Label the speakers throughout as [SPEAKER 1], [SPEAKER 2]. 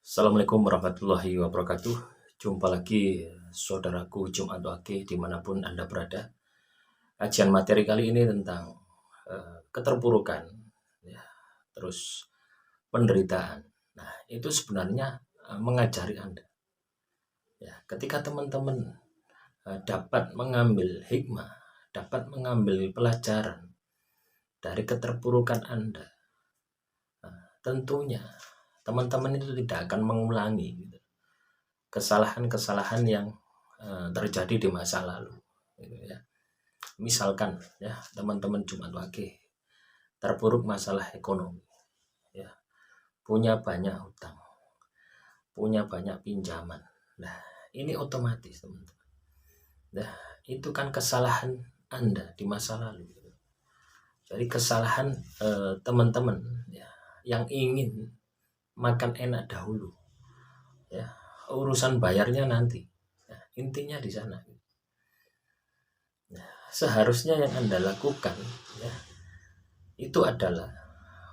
[SPEAKER 1] Assalamualaikum warahmatullahi wabarakatuh. Jumpa lagi saudaraku Jumat Wage dimanapun Anda berada. Kajian materi kali ini tentang keterpurukan, ya, terus penderitaan. Nah, itu sebenarnya mengajari Anda. Ya, ketika teman-teman dapat mengambil hikmah, dapat mengambil pelajaran dari keterpurukan Anda, tentunya teman-teman itu tidak akan mengulangi gitu, kesalahan-kesalahan yang terjadi di masa lalu gitu ya. Misalkan ya, teman-teman Jumat Wage terpuruk masalah ekonomi ya, punya banyak hutang, punya banyak pinjaman. Nah, ini otomatis teman-teman. Nah, itu kan kesalahan Anda di masa lalu gitu. Jadi kesalahan teman-teman ya, yang ingin makan enak dahulu ya, urusan bayarnya nanti. Nah, intinya di sana. Nah, seharusnya yang Anda lakukan ya, itu adalah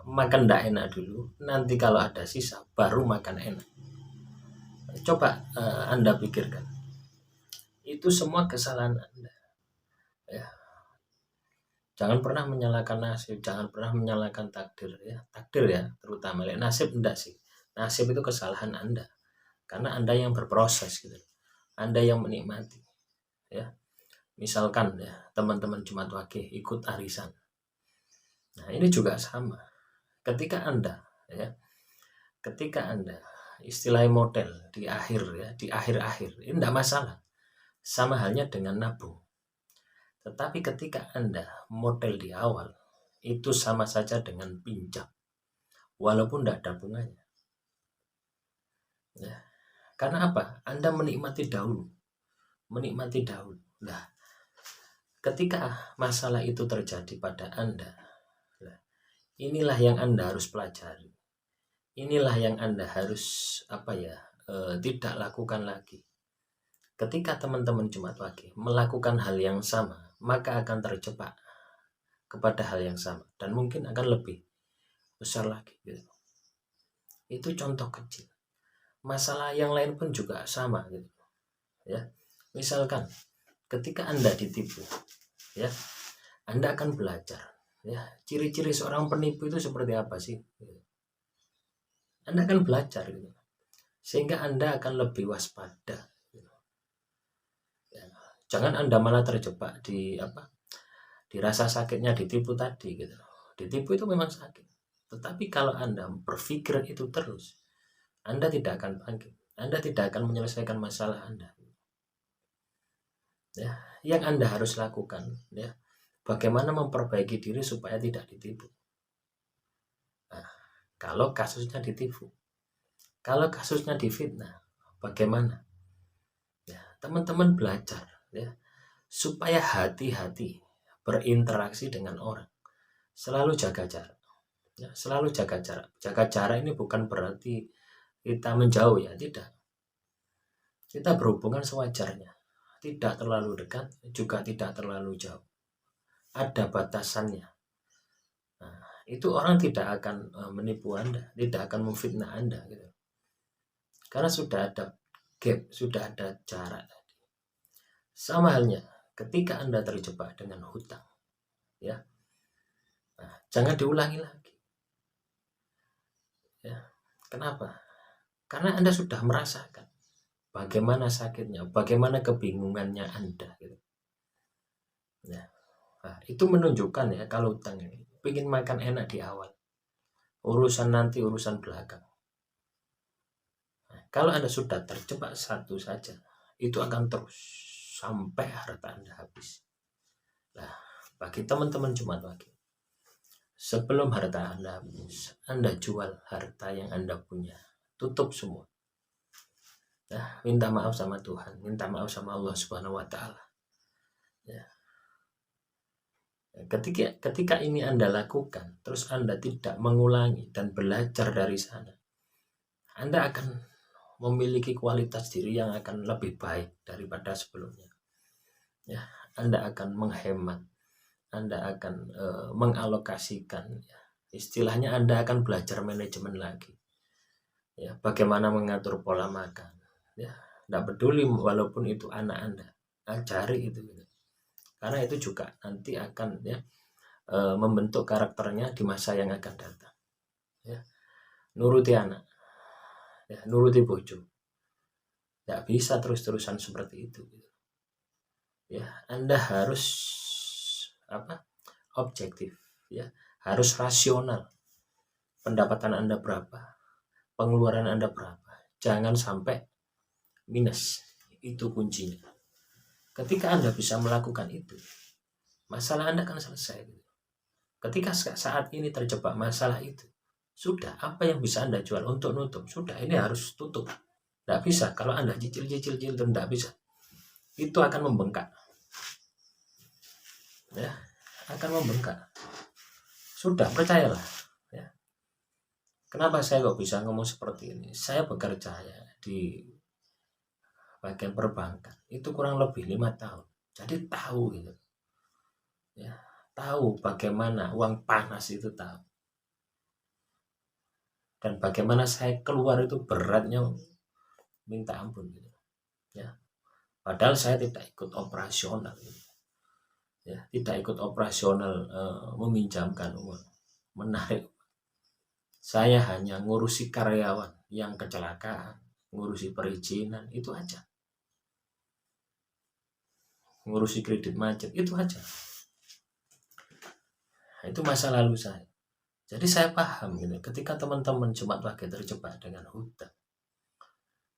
[SPEAKER 1] makan tidak enak dulu, nanti kalau ada sisa baru makan enak. Coba Anda pikirkan, itu semua kesalahan Anda ya. Jangan pernah menyalahkan nasib, jangan pernah menyalahkan takdir ya. Takdir ya, terutama nasib enggak sih. Nasib itu kesalahan Anda, karena Anda yang berproses gitu, Anda yang menikmati ya. Misalkan ya, teman-teman Jumat Wage ikut arisan. Nah, ini juga sama. Ketika Anda ya, ketika Anda istilahnya model di akhir ya, di akhir-akhir, ini tidak masalah. Sama halnya dengan nabung. Tetapi ketika Anda model di awal, itu sama saja dengan pinjam, walaupun tidak ada bunganya. Ya. Karena apa? Anda menikmati dahulu. Menikmati dahulu. Nah, ketika masalah itu terjadi pada Anda, inilah yang Anda harus pelajari. Inilah yang Anda harus tidak lakukan lagi. Ketika teman-teman Jumat Wage melakukan hal yang sama, maka akan terjebak kepada hal yang sama dan mungkin akan lebih besar lagi gitu. Itu contoh kecil. Masalah yang lain pun juga sama gitu ya. Misalkan ketika Anda ditipu ya, Anda akan belajar ya, ciri-ciri seorang penipu itu seperti apa sih gitu. Anda akan belajar gitu, sehingga Anda akan lebih waspada gitu. Ya, jangan Anda malah terjebak di rasa sakitnya ditipu tadi gitu. Ditipu itu memang sakit, tetapi kalau Anda berpikir itu terus, Anda tidak akan bangkit, Anda tidak akan menyelesaikan masalah Anda ya. Yang Anda harus lakukan ya, bagaimana memperbaiki diri supaya tidak ditipu. Nah, kalau kasusnya ditipu, kalau kasusnya difitnah, bagaimana ya, teman-teman belajar ya, supaya hati-hati berinteraksi dengan orang, selalu jaga jarak ya, selalu jaga jarak. Jaga jarak ini bukan berarti kita menjauh ya, tidak. Kita berhubungan sewajarnya, tidak terlalu dekat, juga tidak terlalu jauh, ada batasannya. Nah, itu orang tidak akan menipu Anda, tidak akan memfitnah Anda gitu, karena sudah ada gap, sudah ada jarak. Sama halnya ketika Anda terjebak dengan hutang ya, nah, jangan diulangi lagi ya. Kenapa? Karena Anda sudah merasakan bagaimana sakitnya, bagaimana kebingungannya Anda gitu. Ya. Nah, itu menunjukkan ya, kalau hutang ini ingin makan enak di awal, urusan nanti urusan belakang. Nah, kalau Anda sudah terjebak satu saja, itu akan terus sampai harta Anda habis. Nah, bagi teman-teman Jumat Wage, sebelum harta Anda habis, Anda jual harta yang Anda punya, tutup semua. Nah, minta maaf sama Tuhan, minta maaf sama Allah Subhanahu wa Ta'ala. Ya. Ketika ini Anda lakukan, terus Anda tidak mengulangi dan belajar dari sana, Anda akan memiliki kualitas diri yang akan lebih baik daripada sebelumnya. Ya, Anda akan menghemat, Anda akan mengalokasikan. Ya. Istilahnya Anda akan belajar manajemen lagi. ya, bagaimana mengatur pola makan, ya, tidak peduli walaupun itu anak Anda, ajari itu gitu. Karena itu juga nanti akan ya membentuk karakternya di masa yang akan datang, ya. Nuruti anak, ya, nuruti bojo, tidak bisa terus-terusan seperti itu gitu. Ya, Anda harus objektif, ya, harus rasional. Pendapatan Anda berapa, pengeluaran Anda berapa, jangan sampai minus. Itu kuncinya. Ketika Anda bisa melakukan itu, masalah Anda akan selesai. Ketika saat ini terjebak masalah itu, sudah, apa yang bisa Anda jual untuk nutup, sudah, ini harus tutup. Tidak bisa, kalau Anda cicil-cicil itu tidak bisa. Itu akan membengkak. Ya, akan membengkak. Sudah, percayalah. Ya. Kenapa saya kok bisa ngomong seperti ini? Saya bekerja ya di bagian perbankan itu kurang lebih 5 tahun. Jadi tahu gitu. Ya, tahu bagaimana uang panas itu, tahu. Dan bagaimana saya keluar itu beratnya minta ampun gitu. Ya. Padahal saya tidak ikut operasional gitu. Ya, tidak ikut operasional meminjamkan uang, menarik. Saya hanya ngurusi karyawan yang kecelakaan, ngurusi perizinan, itu aja. Ngurusi kredit macet, itu aja. Nah, itu masa lalu saya. Jadi saya paham gitu, ketika teman-teman Jumat Wage terjebak dengan hutang,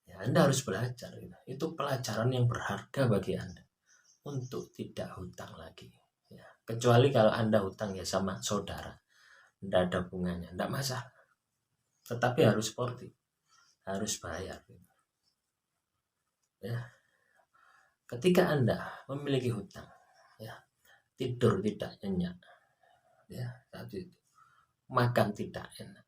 [SPEAKER 1] ya Anda harus belajar gitu. Itu pelajaran yang berharga bagi Anda untuk tidak hutang lagi. Ya, kecuali kalau Anda hutang ya sama saudara, tidak ada bunganya, tidak masalah. Tetapi harus sportif, harus bayar. Gitu. Ya, ketika Anda memiliki hutang, ya tidur tidak nyenyak, ya satu itu, makan tidak enak,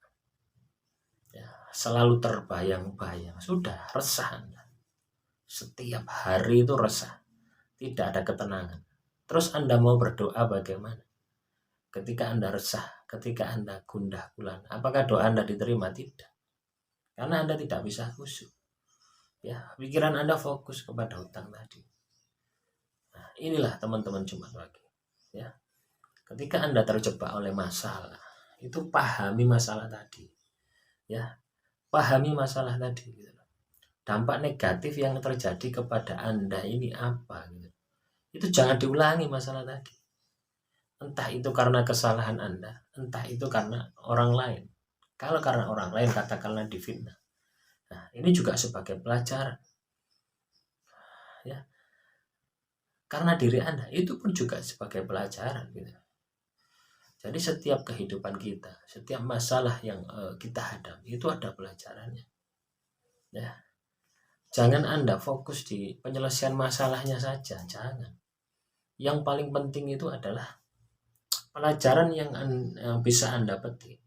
[SPEAKER 1] ya, selalu terbayang-bayang, sudah resah Anda. Setiap hari itu resah, tidak ada ketenangan. Terus Anda mau berdoa bagaimana? Ketika Anda resah, ketika Anda gundah gulana, apakah doa Anda diterima? Tidak. Karena Anda tidak bisa khusyuk. Ya, pikiran Anda fokus kepada hutang tadi. Nah, inilah teman-teman Jumat Wage. Ya. Ketika Anda terjebak oleh masalah, itu pahami masalah tadi. Ya, pahami masalah tadi gitu. Dampak negatif yang terjadi kepada Anda ini apa gitu. Itu jangan diulangi masalah tadi. Entah itu karena kesalahan Anda, entah itu karena orang lain. Kalau karena orang lain katakanlah difitnah. Nah, ini juga sebagai pelajaran. Ya. Karena diri Anda itu pun juga sebagai pelajaran gitu. Jadi setiap kehidupan kita, setiap masalah yang kita hadapi itu ada pelajarannya. Ya. Jangan Anda fokus di penyelesaian masalahnya saja, jangan. Yang paling penting itu adalah pelajaran yang bisa Anda petik,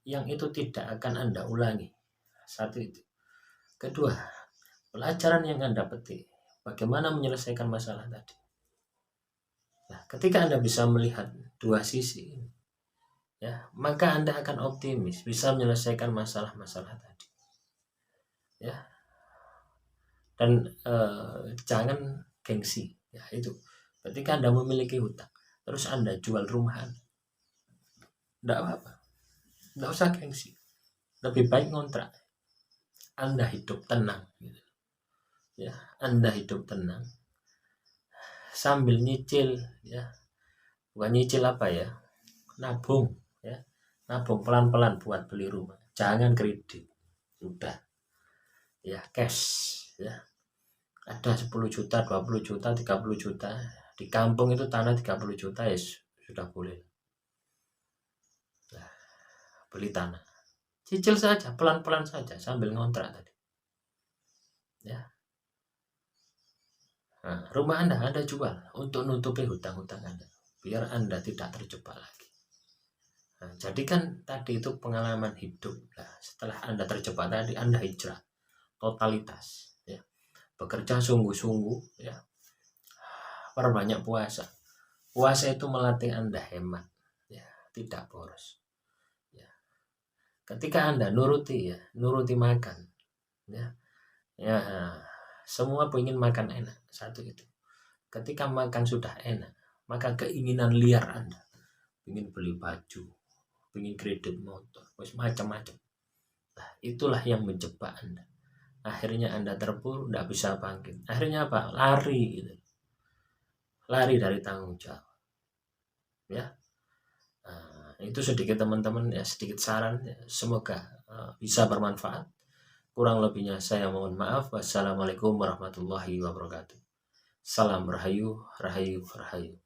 [SPEAKER 1] yang itu tidak akan Anda ulangi. Satu itu. Kedua, pelajaran yang Anda petik, bagaimana menyelesaikan masalah tadi. Nah, ketika Anda bisa melihat dua sisi, ya, maka Anda akan optimis bisa menyelesaikan masalah-masalah tadi. Ya. Dan jangan gengsi, ya itu. Ketika Anda memiliki hutang, terus Anda jual rumah Anda, tidak apa-apa, tidak usah gengsi, lebih baik ngontrak. Anda hidup tenang, gitu. Ya, Anda hidup tenang sambil nyicil, ya, bukan nyicil apa ya, nabung, ya, nabung pelan-pelan buat beli rumah, jangan kredit, sudah, ya cash, ya. Ada 10 juta, 20 juta, 30 juta. Di kampung itu tanah 30 juta ya sudah boleh. Nah, beli tanah. Cicil saja, pelan-pelan saja sambil ngontrak tadi. Ya. Nah, rumah Anda jual untuk nutupi hutang-hutang Anda. Biar Anda tidak terjebak lagi. Nah, jadi kan tadi itu pengalaman hidup. Nah, setelah Anda terjebak tadi, Anda hijrah. Totalitas. Ya. Bekerja sungguh-sungguh, ya. Perbanyak puasa. Puasa itu melatih Anda hemat, ya, tidak boros. Ya. Ketika Anda nuruti makan, ya, ya semua pengen makan enak, satu itu. Ketika makan sudah enak, maka keinginan liar Anda, ingin beli baju, ingin kredit motor, macam-macam. Nah, itulah yang menjebak Anda. Akhirnya Anda terpuruk, tidak bisa bangkit. Akhirnya apa? Lari, gitu. Lari dari tanggung jawab. Ya, itu sedikit teman-teman, ya sedikit saran. Ya. Semoga bisa bermanfaat. Kurang lebihnya saya mohon maaf. Wassalamualaikum warahmatullahi wabarakatuh. Salam rahayu, rahayu, rahayu.